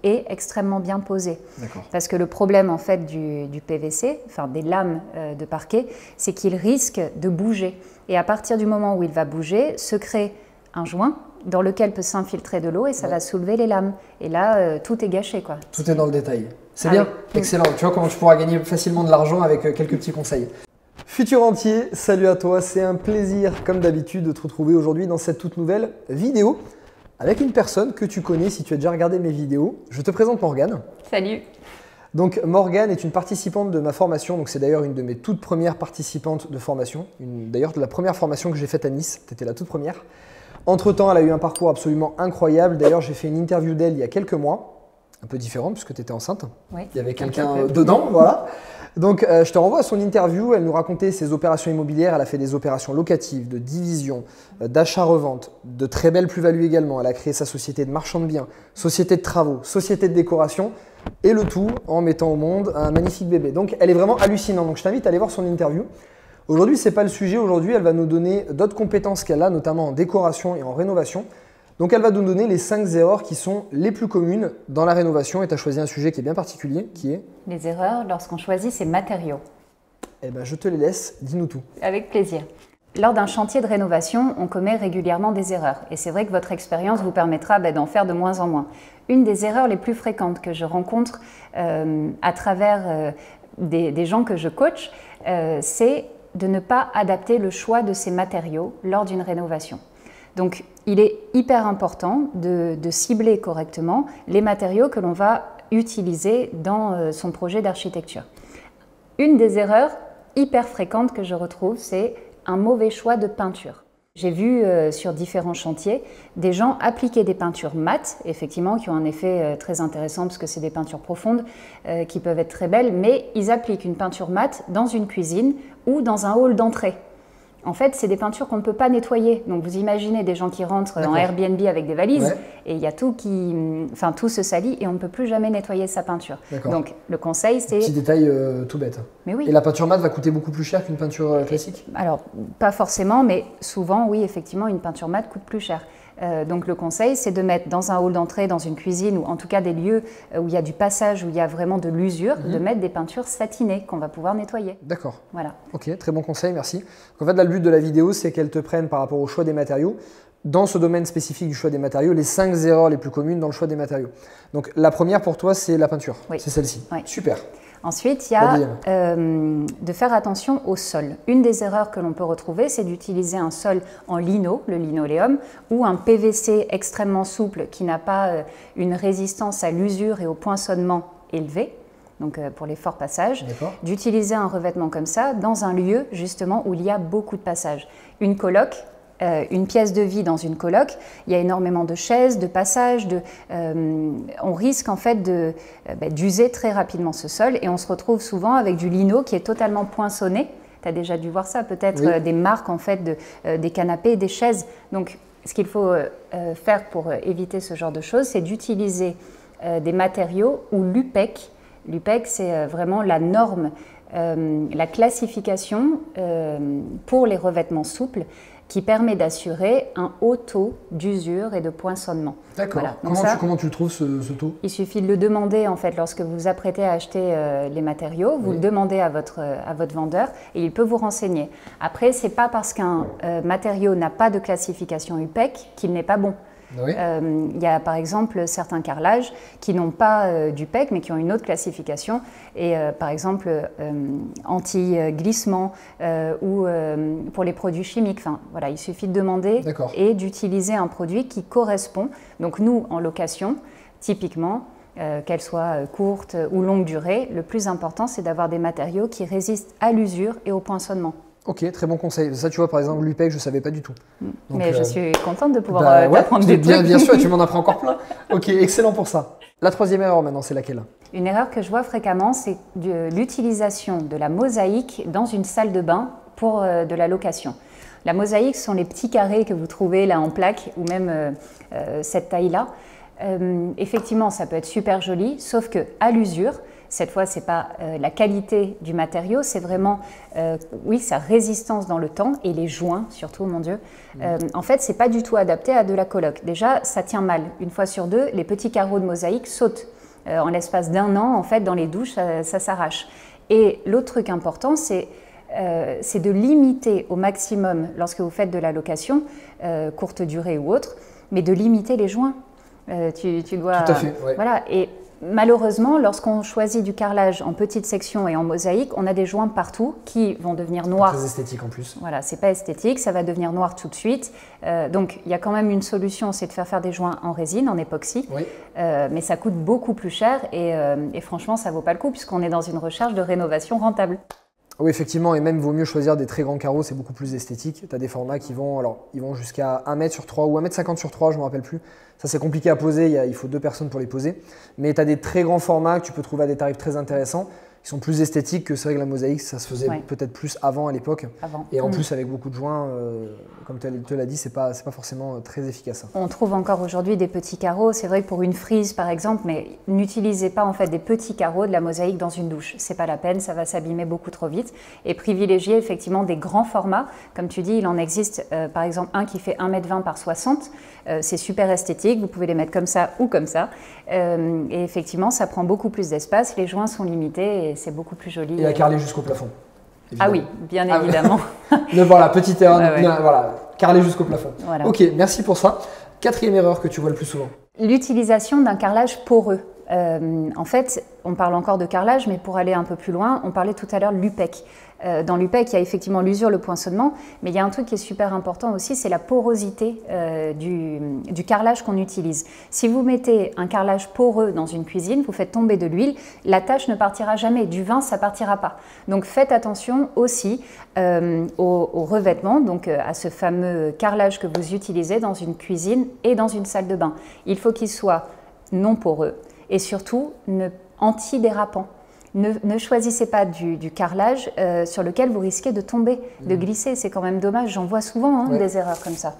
et extrêmement bien posé. Parce que le problème en fait du PVC, enfin des lames de parquet, c'est qu'il risque de bouger. Et à partir du moment où il va bouger, se crée un joint dans lequel peut s'infiltrer de l'eau et ça va soulever les lames. Et là, tout est gâché, quoi. Tout est dans le détail. C'est bien, excellent. Tu vois comment tu pourras gagner facilement de l'argent avec quelques petits conseils. Futur entier, salut à toi. C'est un plaisir, comme d'habitude, de te retrouver aujourd'hui dans cette toute nouvelle vidéo avec une personne que tu connais si tu as déjà regardé mes vidéos. Je te présente Morgane. Salut. Donc Morgane est une participante de ma formation, donc c'est d'ailleurs une de mes toutes premières participantes de formation, d'ailleurs de la première formation que j'ai faite à Nice, tu étais la toute première. Entre-temps, elle a eu un parcours absolument incroyable, d'ailleurs j'ai fait une interview d'elle il y a quelques mois, un peu différente puisque tu étais enceinte, oui, il y avait quelqu'un dedans, voilà. Donc je te renvoie à son interview, elle nous racontait ses opérations immobilières, elle a fait des opérations locatives, de division, d'achat-revente, de très belles plus-values également. Elle a créé sa société de marchand de biens, société de travaux, société de décoration et le tout en mettant au monde un magnifique bébé. Donc elle est vraiment hallucinante, donc je t'invite à aller voir son interview. Aujourd'hui, ce n'est pas le sujet, aujourd'hui elle va nous donner d'autres compétences qu'elle a, notamment en décoration et en rénovation. Donc elle va nous donner les 5 erreurs qui sont les plus communes dans la rénovation et tu as choisi un sujet qui est bien particulier, qui est… Les erreurs lorsqu'on choisit ses matériaux. Eh bien je te les laisse, dis-nous tout. Avec plaisir. Lors d'un chantier de rénovation, on commet régulièrement des erreurs et c'est vrai que votre expérience vous permettra d'en faire de moins en moins. Une des erreurs les plus fréquentes que je rencontre à travers des gens que je coach, c'est de ne pas adapter le choix de ses matériaux lors d'une rénovation. Donc, il est hyper important de cibler correctement les matériaux que l'on va utiliser dans son projet d'architecture. Une des erreurs hyper fréquentes que je retrouve, c'est un mauvais choix de peinture. J'ai vu sur différents chantiers des gens appliquer des peintures mates, effectivement, qui ont un effet très intéressant parce que c'est des peintures profondes qui peuvent être très belles, mais ils appliquent une peinture mate dans une cuisine ou dans un hall d'entrée. En fait, c'est des peintures qu'on ne peut pas nettoyer. Donc, vous imaginez des gens qui rentrent en Airbnb avec des valises et il y a tout tout se salit et on ne peut plus jamais nettoyer sa peinture. Donc, le conseil, c'est… Petit détail tout bête. Mais oui. Et la peinture mate va coûter beaucoup plus cher qu'une peinture classique? Alors, pas forcément, mais souvent, oui, effectivement, une peinture mate coûte plus cher. Donc le conseil, c'est de mettre dans un hall d'entrée, dans une cuisine ou en tout cas des lieux où il y a du passage, où il y a vraiment de l'usure, de mettre des peintures satinées qu'on va pouvoir nettoyer. D'accord. Voilà. Ok, très bon conseil, merci. En fait, là, le but de la vidéo, c'est qu'elle te prenne par rapport au choix des matériaux. Dans ce domaine spécifique du choix des matériaux, les 5 erreurs les plus communes dans le choix des matériaux. Donc la première pour toi, c'est la peinture. Oui. C'est celle-ci. Oui. Super. Ensuite, il y a de faire attention au sol. Une des erreurs que l'on peut retrouver, c'est d'utiliser un sol en lino, le linoléum, ou un PVC extrêmement souple qui n'a pas une résistance à l'usure et au poinçonnement élevé, donc pour les forts passages, d'utiliser un revêtement comme ça dans un lieu justement où il y a beaucoup de passages. Une coloc, une pièce de vie dans une coloc, il y a énormément de chaises, de passages, on risque en fait d'user très rapidement ce sol et on se retrouve souvent avec du lino qui est totalement poinçonné. Tu as déjà dû voir ça, peut-être des marques en fait des canapés, des chaises. Donc ce qu'il faut faire pour éviter ce genre de choses, c'est d'utiliser des matériaux ou l'UPEC. L'UPEC, c'est vraiment la norme, la classification pour les revêtements souples qui permet d'assurer un haut taux d'usure et de poinçonnement. D'accord. Voilà. Comment tu le trouves ce taux? Il suffit de le demander en fait lorsque vous vous apprêtez à acheter les matériaux, vous le demandez à votre vendeur et il peut vous renseigner. Après, c'est pas parce qu'un matériau n'a pas de classification UPEC qu'il n'est pas bon. Il y a par exemple certains carrelages qui n'ont pas d'UPEC mais qui ont une autre classification et par exemple anti-glissement ou pour les produits chimiques. Enfin, voilà, il suffit de demander et d'utiliser un produit qui correspond. Donc nous, en location, typiquement, qu'elle soit courte ou longue durée, le plus important c'est d'avoir des matériaux qui résistent à l'usure et au poinçonnement. Ok, très bon conseil. Ça, tu vois, par exemple, l'UPEC, je ne savais pas du tout. Donc, mais je suis contente de pouvoir t'apprendre des trucs. Bien sûr, tu m'en apprends encore plein. Ok, excellent pour ça. La troisième erreur maintenant, c'est laquelle? Une erreur que je vois fréquemment, c'est l'utilisation de la mosaïque dans une salle de bain pour de la location. La mosaïque, ce sont les petits carrés que vous trouvez là en plaque ou même cette taille-là. Effectivement, ça peut être super joli, sauf qu'à l'usure, cette fois, ce n'est pas la qualité du matériau, c'est vraiment, oui, sa résistance dans le temps et les joints, surtout, mon Dieu. En fait, ce n'est pas du tout adapté à de la coloc. Déjà, ça tient mal. Une fois sur deux, les petits carreaux de mosaïque sautent. En l'espace d'1 an, en fait, dans les douches, ça s'arrache. Et l'autre truc important, c'est de limiter au maximum, lorsque vous faites de la location, courte durée ou autre, mais de limiter les joints. Tu dois, tout à fait, ouais. Voilà. Et malheureusement, lorsqu'on choisit du carrelage en petites sections et en mosaïque, on a des joints partout qui vont devenir noirs. Très esthétique en plus. Voilà, c'est pas esthétique, ça va devenir noir tout de suite. Donc il y a quand même une solution, c'est de faire des joints en résine, en époxy. Oui. Mais ça coûte beaucoup plus cher et franchement, ça vaut pas le coup puisqu'on est dans une recherche de rénovation rentable. Oui, effectivement, et même vaut mieux choisir des très grands carreaux, c'est beaucoup plus esthétique. Tu as des formats qui vont, alors, ils vont jusqu'à 1 mètre sur 3 ou 1,50 m sur 3, je ne me rappelle plus. Ça, c'est compliqué à poser, il faut 2 personnes pour les poser. Mais tu as des très grands formats que tu peux trouver à des tarifs très intéressants. Ils sont plus esthétiques que c'est vrai que la mosaïque, ça se faisait peut-être plus avant à l'époque. Et en plus, avec beaucoup de joints, comme tu te l'as dit, c'est pas forcément très efficace. On trouve encore aujourd'hui des petits carreaux. C'est vrai que pour une frise, par exemple, mais n'utilisez pas en fait des petits carreaux de la mosaïque dans une douche. C'est pas la peine, ça va s'abîmer beaucoup trop vite. Et privilégiez effectivement des grands formats. Comme tu dis, il en existe par exemple un qui fait 1,20 m par 60. C'est super esthétique. Vous pouvez les mettre comme ça ou comme ça. Et effectivement, ça prend beaucoup plus d'espace. Les joints sont limités et c'est beaucoup plus joli. Et à carreler jusqu'au plafond. Évidemment. Ah oui, bien évidemment. Voilà, petite erreur, voilà, carreler jusqu'au plafond. Voilà. Ok, merci pour ça. 4e erreur que tu vois le plus souvent. L'utilisation d'un carrelage poreux. En fait, on parle encore de carrelage, mais pour aller un peu plus loin, on parlait tout à l'heure de l'UPEC. Dans l'UPEC, il y a effectivement l'usure, le poinçonnement, mais il y a un truc qui est super important aussi, c'est la porosité du carrelage qu'on utilise. Si vous mettez un carrelage poreux dans une cuisine, vous faites tomber de l'huile, la tache ne partira jamais, du vin, ça ne partira pas. Donc faites attention aussi au revêtement, donc à ce fameux carrelage que vous utilisez dans une cuisine et dans une salle de bain. Il faut qu'il soit non poreux et surtout antidérapant. Ne choisissez pas du carrelage sur lequel vous risquez de tomber, de glisser. C'est quand même dommage. J'en vois souvent des erreurs comme ça.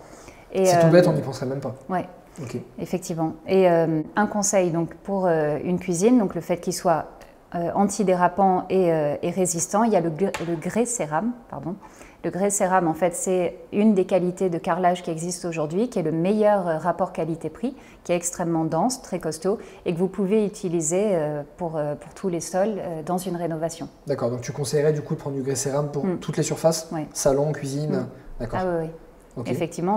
C'est tout bête, on n'y penserait même pas. Oui, effectivement. Et un conseil donc, pour une cuisine, donc le fait qu'il soit antidérapant et résistant, il y a le grès cérame, pardon. Le grès cérame, en fait, c'est une des qualités de carrelage qui existe aujourd'hui, qui est le meilleur rapport qualité-prix, qui est extrêmement dense, très costaud, et que vous pouvez utiliser pour tous les sols dans une rénovation. D'accord, donc tu conseillerais du coup de prendre du grès cérame pour toutes les surfaces, salon, cuisine, d'accord. Ah oui. Okay. Effectivement,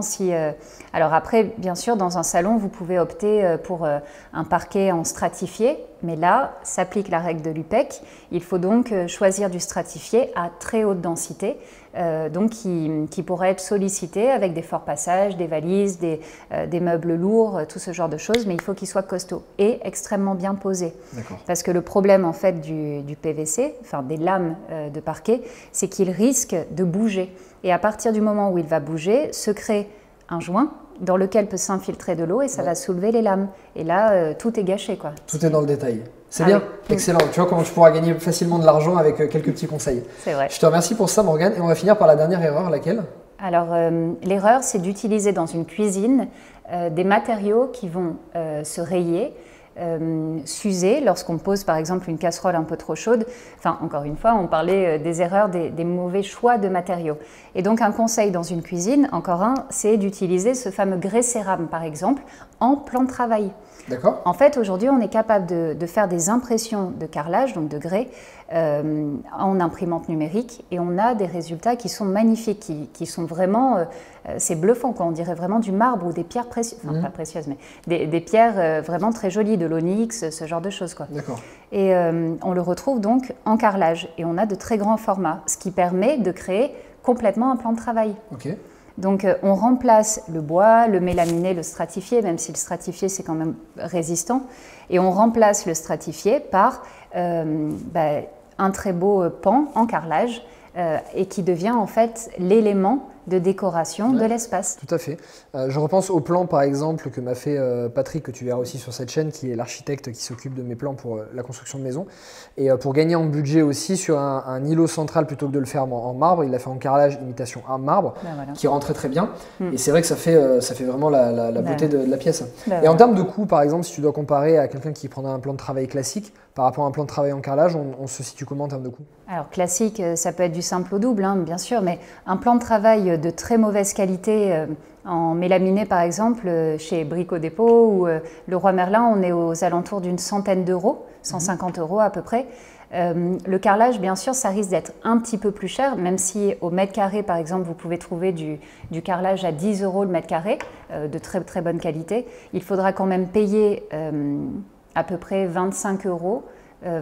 alors après, bien sûr, dans un salon, vous pouvez opter pour un parquet en stratifié, mais là, s'applique la règle de l'UPEC. Il faut donc choisir du stratifié à très haute densité, donc qui pourrait être sollicité avec des forts passages, des valises, des meubles lourds, tout ce genre de choses, mais il faut qu'il soit costaud et extrêmement bien posé. Parce que le problème en fait du PVC, enfin des lames de parquet, c'est qu'il risque de bouger. Et à partir du moment où il va bouger, se crée un joint dans lequel peut s'infiltrer de l'eau et ça va soulever les lames. Et là, tout est gâché, quoi. Tout est dans le détail. C'est bien, excellent. Tu vois comment tu pourras gagner facilement de l'argent avec quelques petits conseils. C'est vrai. Je te remercie pour ça, Morgane. Et on va finir par la dernière erreur, laquelle ? Alors, l'erreur, c'est d'utiliser dans une cuisine des matériaux qui vont se rayer, s'user lorsqu'on pose par exemple une casserole un peu trop chaude. Enfin, encore une fois, on parlait des erreurs, des mauvais choix de matériaux. Et donc un conseil dans une cuisine, encore un, c'est d'utiliser ce fameux grès cérame par exemple en plan de travail. D'accord. En fait, aujourd'hui, on est capable de faire des impressions de carrelage, donc de grès, en imprimante numérique, et on a des résultats qui sont magnifiques, qui sont vraiment, c'est bluffant, quoi. On dirait vraiment du marbre ou des pierres précieuses, enfin pas précieuses, mais des pierres vraiment très jolies, de l'onyx, ce genre de choses, quoi. D'accord. Et on le retrouve donc en carrelage, et on a de très grands formats, ce qui permet de créer complètement un plan de travail. Ok. Donc on remplace le bois, le mélaminé, le stratifié, même si le stratifié c'est quand même résistant, et on remplace le stratifié par un très beau pan en carrelage et qui devient en fait l'élément de décoration de l'espace. Tout à fait. Je repense au plan par exemple que m'a fait Patrick, que tu verras aussi sur cette chaîne, qui est l'architecte qui s'occupe de mes plans pour la construction de maison. Et pour gagner en budget aussi sur un îlot central plutôt que de le faire en marbre, il l'a fait en carrelage imitation marbre, qui rentrait très bien. Et c'est vrai que ça fait vraiment la beauté de la pièce. Et en termes de coût par exemple, si tu dois comparer à quelqu'un qui prendra un plan de travail classique par rapport à un plan de travail en carrelage, on se situe comment en termes de coût? Alors classique, ça peut être du simple au double, hein, bien sûr, mais un plan de travail de très mauvaise qualité en mélaminé par exemple, chez Brico Dépôt ou Leroy Merlin, on est aux alentours d'une centaine d'euros, 150 euros à peu près. Le carrelage, bien sûr, ça risque d'être un petit peu plus cher, même si au mètre carré, par exemple, vous pouvez trouver du carrelage à 10 euros le mètre carré, de très très bonne qualité. Il faudra quand même payer à peu près 25 euros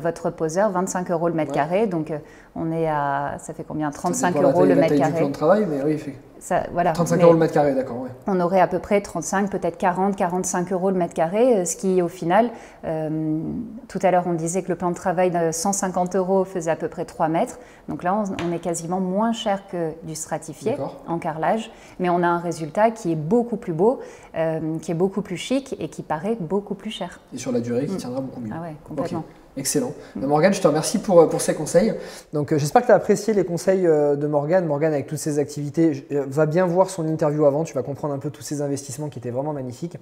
votre poseur, 25 euros le mètre carré, donc on est à, ça fait combien, 35 euros le mètre carré. Du plan de travail, mais oui, ça, voilà, 35 euros le mètre carré, d'accord. Ouais. On aurait à peu près 35, peut-être 40, 45 euros le mètre carré, ce qui au final, tout à l'heure on disait que le plan de travail de 150 euros faisait à peu près 3 mètres, donc là on est quasiment moins cher que du stratifié en carrelage, mais on a un résultat qui est beaucoup plus beau, qui est beaucoup plus chic et qui paraît beaucoup plus cher. Et sur la durée qui tiendra beaucoup mieux. Ah ouais, complètement. Okay. Excellent. Morgane, je te remercie pour ces conseils. Donc, j'espère que tu as apprécié les conseils de Morgane. Morgane, avec toutes ses activités, va bien voir son interview avant. Tu vas comprendre un peu tous ses investissements qui étaient vraiment magnifiques.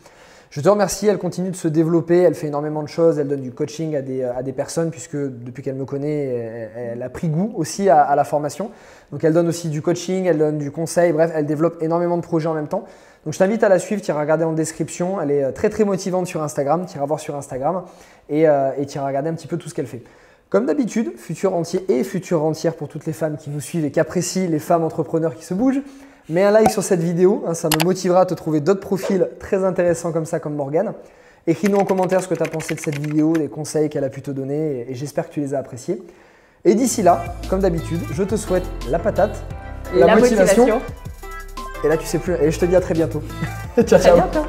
Je te remercie. Elle continue de se développer. Elle fait énormément de choses. Elle donne du coaching à des personnes puisque depuis qu'elle me connaît, elle a pris goût aussi à la formation. Donc, elle donne aussi du coaching, elle donne du conseil. Bref, elle développe énormément de projets en même temps. Donc, je t'invite à la suivre. Tu iras regarder en description. Elle est très, très motivante sur Instagram. Tu iras voir sur Instagram. Et tu iras regarder un petit peu tout ce qu'elle fait. Comme d'habitude, futur rentier et future rentière pour toutes les femmes qui nous suivent et qui apprécient les femmes entrepreneurs qui se bougent, mets un like sur cette vidéo, hein, ça me motivera à te trouver d'autres profils très intéressants comme ça, comme Morgane. Écris-nous en commentaire ce que tu as pensé de cette vidéo, les conseils qu'elle a pu te donner et j'espère que tu les as appréciés. Et d'ici là, comme d'habitude, je te souhaite la patate, la motivation. Et là, tu sais plus. Et je te dis à très bientôt. Ciao, ciao. À bientôt.